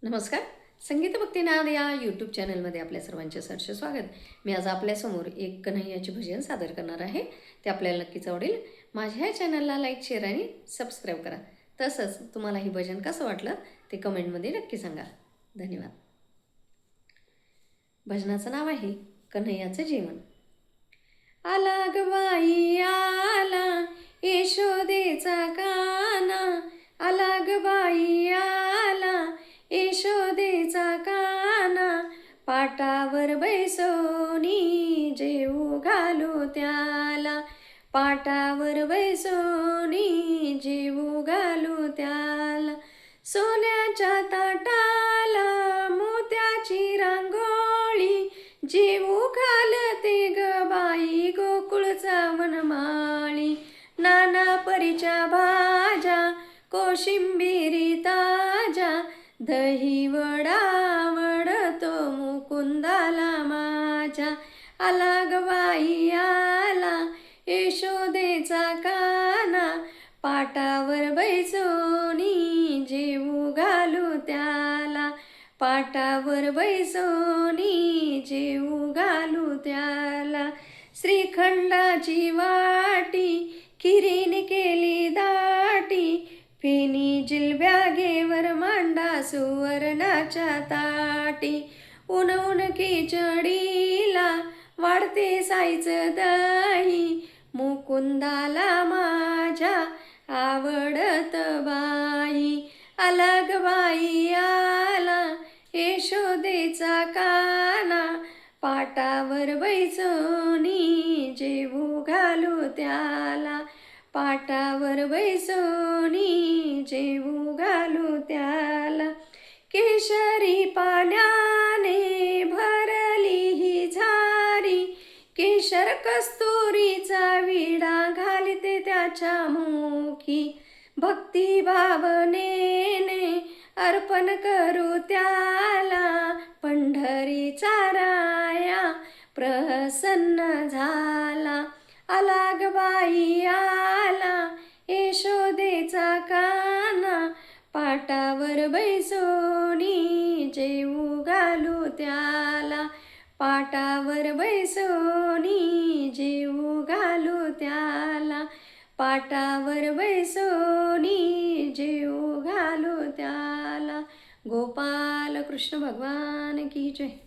नमस्कार. संगीत भक्तिनाद या यूट्यूब चॅनलमध्ये आपल्या सर्वांचे सहर्ष स्वागत. मी आज आपल्यासमोर एक कन्हैयाचे भजन सादर करणार आहे. ते आपल्याला नक्कीच आवडेल. माझ्या चॅनलला लाईक, शेअर आणि सबस्क्राईब करा. तसंच तुम्हाला हे भजन कसं वाटलं ते कमेंटमध्ये नक्की सांगा. धन्यवाद. भजनाचं नाव आहे कन्हैयाचं जेवण. आला ग बाई आला यशोदेचा काना, आला ग बाई आला यशोदेचा काना, पाटावर बैसोनी जेवू घालू त्याला, पाटावर बैसोनी जेवू घालू त्याला. सोन्याच्या ताटाला मोत्याची रांगोळी, जेवू घालते ग बाई गोकुळचा वनमाळी. नाना परीच्या भाज्या कोशिंबिरी ताज्या, दही वडा आवडतो मुकुंदाला माझ्या. आला ग बाई आला यशोदेचा काना, पाटावर बैसोनी जेवू घालू त्याला, पाटावर बैसोनी जेवू घालू त्याला. श्रीखंडाची वाटी खिरीने केली दाटी, फेनी जिलब्या घेवर मांडा सुवर्णाच्या ताटी. ऊन ऊन खिचडीला वाढते साईचं दही, मुकुंदाला माझ्या आवडत बाई. आला ग बाई आला यशोदेचा काना, पाटावर बैसोनी जेवू घालू त्याला, पाटावर बैसोनी जेवू घालू त्याला. केशरी पाण्याने भरली ही झारी, केशर कस्तुरीचा विडा घालते त्याच्या मुखी. भक्ती भावनेने अर्पण करू त्याला, पंढरीचा राया प्रसन्न झाला. आला ग बाई आला यशोदेचा काना, पाटावर बैसोनी जेवू घालू त्याला, पाटावर बैसोनी जेवू घालू त्याला, पाटावर बैसोनी जेवू घालू त्याला. गोपाल कृष्ण भगवान की जय.